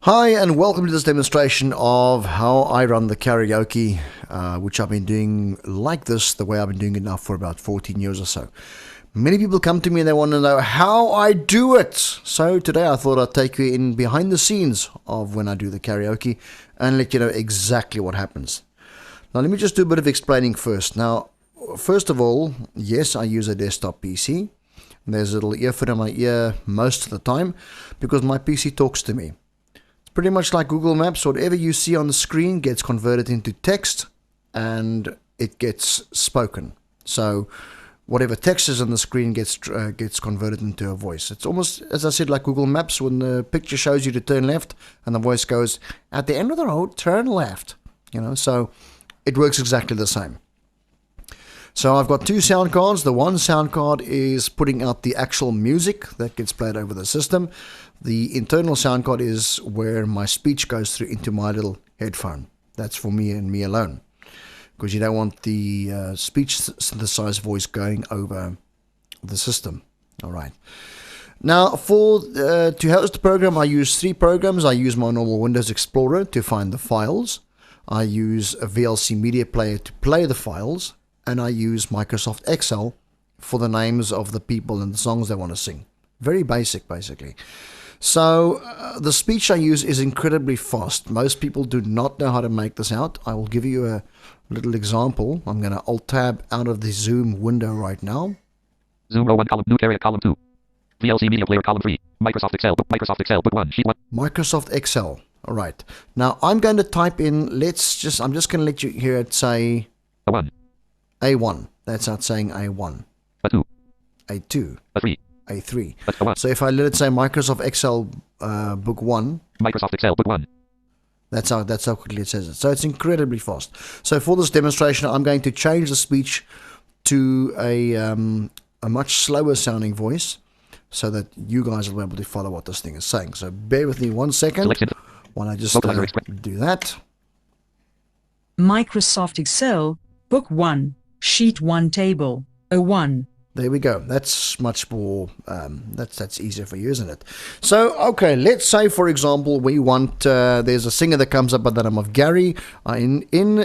Hi and welcome to this demonstration of how I run the karaoke, which I've been doing like this, the way I've been doing it now for about 14 years or so. Many people come to me and they want to know how I do it. So today I thought I'd take you in behind the scenes of when I do the karaoke and let you know exactly what happens. Now let me just do a bit of explaining first. Now, first of all, yes, I use a desktop PC. There's a little earphone in my ear most of the time because my PC talks to me. Pretty much like Google Maps, whatever you see on the screen gets converted into text and it gets spoken. So whatever text is on the screen gets converted into a voice. It's almost, as I said, like Google Maps when the picture shows you to turn left and the voice goes, at the end of the road, turn left. So it works exactly the same. So I've got two sound cards. The one sound card is putting out the actual music that gets played over the system. The internal sound card is where my speech goes through into my little headphone. That's for me and me alone, because you don't want the speech synthesized voice going over the system. All right. Now, to host the program, I use three programs. I use my normal Windows Explorer to find the files. I use a VLC media player to play the files. And I use Microsoft Excel for the names of the people and the songs they want to sing. Very basic, basically. So the speech I use is incredibly fast. Most people do not know how to make this out. I will give you a little example. I'm going to Alt-Tab out of the Zoom window right now. Zoom row 1, column new carrier, column 2. VLC media player, column 3. Microsoft Excel, book 1, sheet 1. Microsoft Excel. All right. Now I'm going to type in, I'm just going to let you hear it say A1. A1. That's not saying A1. A2. A2. A3. A3. A1. So if I let it say Microsoft Excel book 1. Microsoft Excel book 1. That's how quickly it says it. So it's incredibly fast. So for this demonstration, I'm going to change the speech to a much slower sounding voice so that you guys will be able to follow what this thing is saying. So bear with me 1 second while I just do that. Microsoft Excel book 1, sheet 1 table, A1. There we go. That's much more, that's easier for you, isn't it? So, okay, let's say, for example, we want, there's a singer that comes up by the name of Gary. In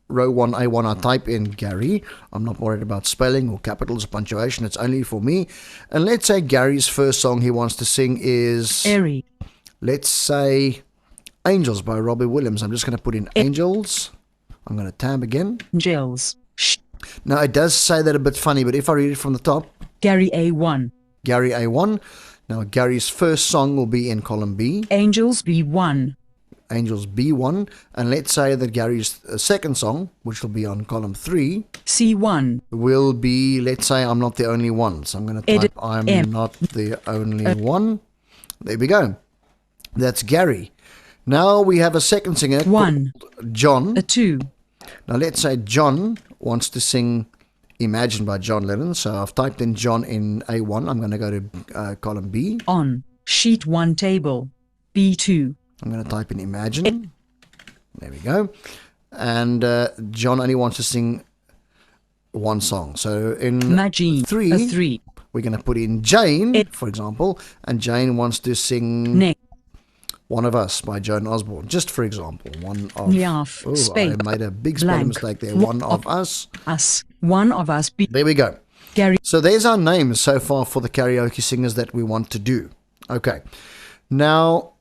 row 1, A1, I type in Gary. I'm not worried about spelling or capitals or punctuation. It's only for me. And let's say Gary's first song he wants to sing is, Airy. Let's say, Angels by Robbie Williams. I'm just going to put in Angels. I'm going to tab again. Angels. Now, it does say that a bit funny, but if I read it from the top. Gary A1. Gary A1. Now, Gary's first song will be in column B. Angels B1. Angels B1. And let's say that Gary's second song, which will be on column 3. C1. Will be, let's say, I'm Not the Only One. So I'm going to type I'm Not the Only One. There we go. That's Gary. Now we have a second singer. 1. John. A 2. Now let's say John wants to sing Imagine by John Lennon. So I've typed in John in A1. I'm going to go to column B. On sheet 1 table, B2. I'm going to type in Imagine. There we go. And John only wants to sing one song. So in Imagine 3, a 3. We're going to put in Jane, for example. And Jane wants to sing One of Us by Joan Osborne, just for example. One of I made a big spelling mistake there. One of Us. Us. One of Us. There we go. Gary. So there's our names so far for the karaoke singers that we want to do. Okay. Now,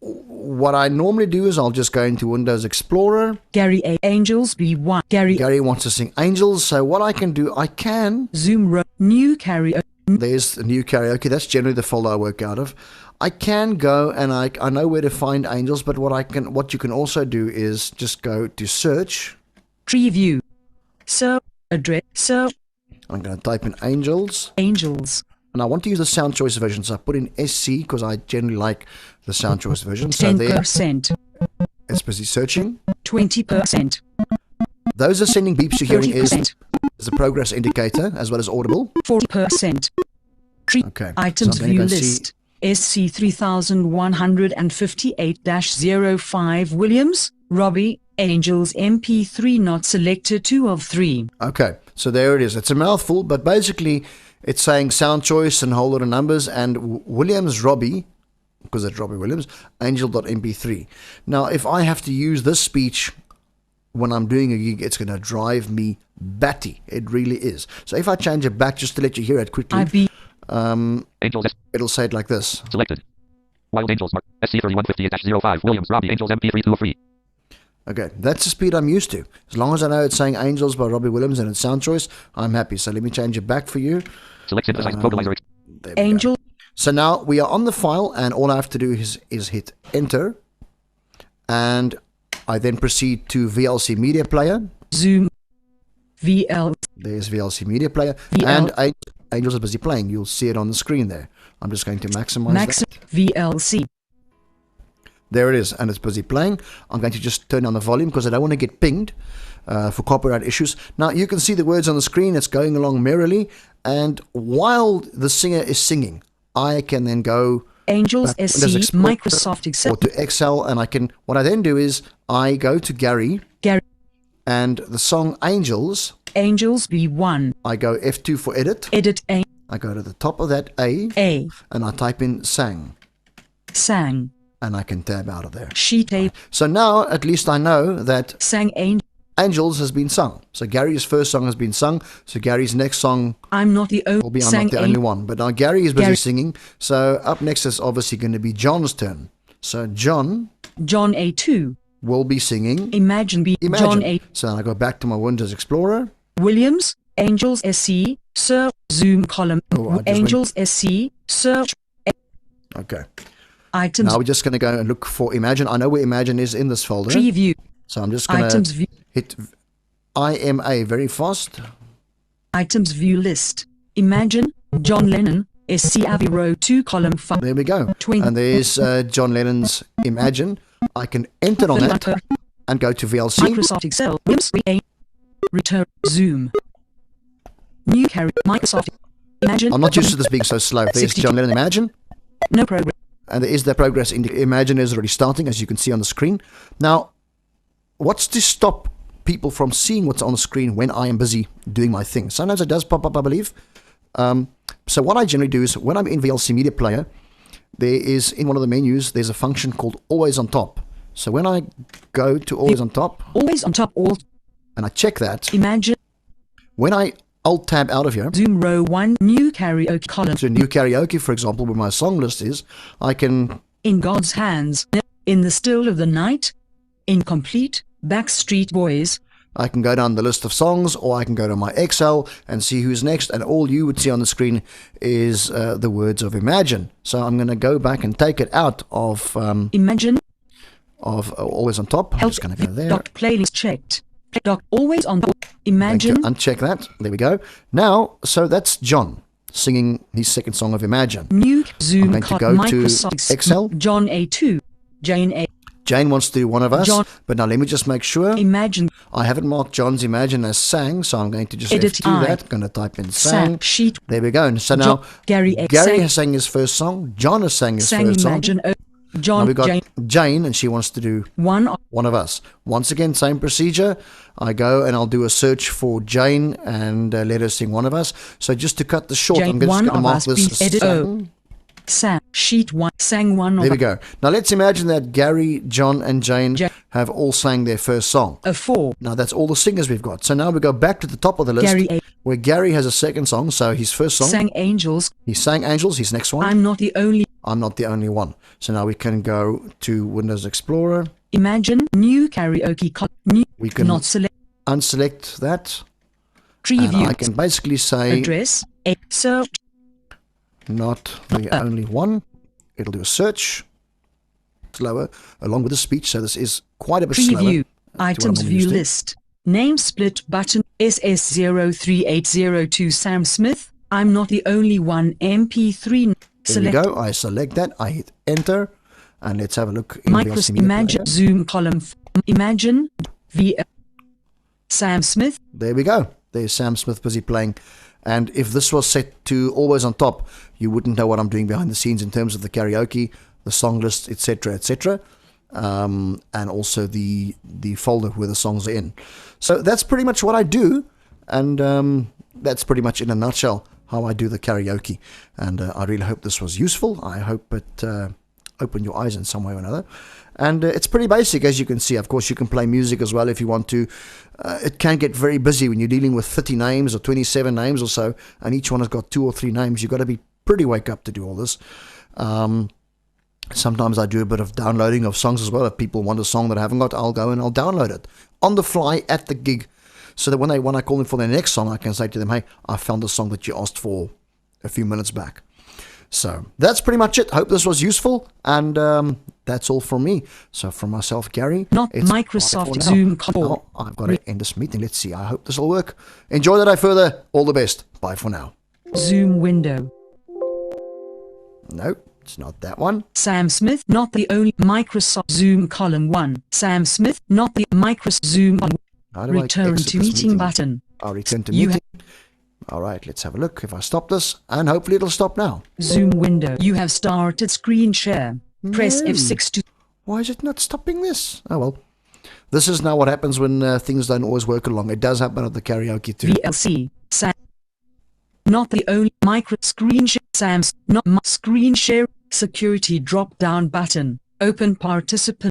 what I normally do is I'll just go into Windows Explorer. Gary A. Angels B1. Gary wants to sing Angels. So what I can do, I can Zoom row new karaoke. There's a new karaoke. That's generally the folder I work out of. I can go and I know where to find Angels, but what you can also do is just go to search. Tree view. So address. So I'm going to type in Angels. Angels. And I want to use the sound choice version, so I put in SC because I generally like the sound choice version. So 10%. It's busy searching. 20%. Those ascending beeps you're hearing is 40%. a progress indicator as well as audible. 40%. Okay. Items so view list. SC 3158-05 Williams, Robbie, Angels MP3 not selected 2 of 3. Okay, so there it is. It's a mouthful, but basically it's saying sound choice and a whole lot of numbers, and Williams Robbie because it's Robbie Williams, angel.mp3. Now, if I have to use this speech when I'm doing a gig, it's going to drive me batty. It really is. So if I change it back, just to let you hear it quickly, Angels it'll say it like this. selected. Wild Angels SC3158-05 Williams Robbie Angels MP323. Okay, that's the speed I'm used to. As long as I know it's saying Angels by Robbie Williams and it's sound choice, I'm happy. So let me change it back for you. Select synthesizer vocalizer. There we Angel. go. So now we are on the file, and all I have to do is hit enter, and I then proceed to VLC Media Player. Zoom. VL. There's VLC Media Player, VL. and Angels is busy playing. You'll see it on the screen there. I'm just going to maximize that. VLC. There it is, and it's busy playing. I'm going to just turn down the volume because I don't want to get pinged for copyright issues. Now, you can see the words on the screen. It's going along merrily, and while the singer is singing, I can then go Angels back to SC. Windows Explorer Microsoft Excel. or to Excel, and what I then do is I go to Gary, Gary. and the song Angels, Angels B1. I go F2 for edit. Edit A. I go to the top of that A, and I type in sang, Sang. and I can tab out of there. Sheet A. So now at least I know that Sang Angel. Angels has been sung. So Gary's first song has been sung. So Gary's next song I'm not the only. will be I'm Not the Only One. But now Gary is busy singing. So up next is obviously going to be John's turn. So John John A2. will be singing Imagine B. Imagine. John A. So I go back to my Windows Explorer. Williams. Angels SC. Search. Zoom column. Oh, I just Angels SC. Search. Okay. Items. Now we're just going to go and look for Imagine. I know where Imagine is in this folder. Preview. So I'm just going Items to view. hit IMA very fast. Items view list. Imagine. John Lennon. SC Abbey Row 2 column 5. There we go. Twink. And there's John Lennon's Imagine. I can enter on that and go to VLC. Microsoft Excel. Williams. Return. Zoom. New carry. Microsoft. Imagine. I'm not used to this being so slow. There's 62. John Lennon Imagine. No progress. And there is the progress. Imagine is already starting, as you can see on the screen. Now, what's to stop people from seeing what's on the screen when I am busy doing my thing? Sometimes it does pop up, I believe. So what I generally do is when I'm in VLC Media Player, there is in one of the menus, there's a function called Always on Top. So when I go to Always on Top, Always on top. All. and I check that, Imagine. when I Alt tab out of here, Zoom row 1. New karaoke column. to new karaoke, for example, where my song list is, I can In God's hands. In the still of the night. Incomplete. Backstreet Boys. I can go down the list of songs, or I can go to my Excel and see who's next, and all you would see on the screen is the words of Imagine. So I'm going to go back and take it out of Imagine. Always on Top. I'm just going to go there. Doc playlist checked. Doc always on. Thank Imagine. you. Uncheck that. There we go. Now, so that's John singing his second song of Imagine. New Zoom I'm going to column. go to Microsoft Excel. John A2. Jane A. Jane wants to do one of us, John. but now let me just make sure. Imagine. I haven't marked John's Imagine as sang, so I'm going to just Edit F2 I. that. Going to type in sang. Sang. Sheet. There we go. And so now Gary A. Gary sang, has sang his first song. John has sang his sang first Imagine. song. Now John. we've got Jane. Jane, and she wants to do One. one of us. Once again, same procedure. I go and I'll do a search for Jane and let her sing one of us. So just to cut this short, Jane, I'm just one going to of mark us, this please as edit. sang. Sang. Sheet 1. Sang one of There we go. Now let's imagine that Gary, John, and Jane have all sang their first song. a 4. Now that's all the singers we've got. So now we go back to the top of the list, Gary A. where Gary has a second song. So his first song, Sang Angels. he sang Angels. His next one, I'm not the only. I'm Not the Only One. So now we can go to Windows Explorer. Imagine. New karaoke column. New. We can Not select. unselect that. And Preview. I can basically say Address. A. Search. Not the Only One. It'll do a search. Slower, along with the speech. So this is quite a bit slower. Preview. to what I'm Items used view to. list. Name split button. SS03802 Sam Smith. I'm not the only one. MP3. There we go. I select that. I hit enter. And let's have a look in Microsoft VLC Media Imagine. Player. Zoom column. Imagine. V. Sam Smith. There we go. There's Sam Smith busy playing. And if this was set to always on top, you wouldn't know what I'm doing behind the scenes in terms of the karaoke, the song list, etc., etc., and also the folder where the songs are in. So that's pretty much what I do, and that's pretty much in a nutshell how I do the karaoke. And I really hope this was useful. I hope it open your eyes in some way or another. And it's pretty basic, as you can see. Of course, you can play music as well if you want to. It can get very busy when you're dealing with 30 names or 27 names or so, and each one has got 2 or 3 names. You've got to be pretty wake up to do all this. Sometimes I do a bit of downloading of songs as well. If people want a song that I haven't got, I'll go and I'll download it on the fly at the gig, so that when I call them for their next song, I can say to them, hey, I found the song that you asked for a few minutes back. So that's pretty much it. Hope this was useful, and that's all from me. So from myself, Gary, Not it's Microsoft bye for now. Zoom call. Oh, I've got to end this meeting. Let's see. I hope this will work. Enjoy the day further. All the best. Bye for now. Zoom window. No, it's not that one. Sam Smith, not the only Microsoft Zoom column 1. Sam Smith, not the Microsoft Zoom on. How do I Return exit to this meeting button. I'll return to You meeting. All right, let's have a look. If I stop this, and hopefully it'll stop now. Zoom window. You have started screen share. Press No. F6 to. Why is it not stopping this? Oh, well. This is now what happens when things don't always work along. It does happen at the karaoke too. VLC. Sam. Not the only micro screen share. Sam's not screen share. Security drop down button. Open participant.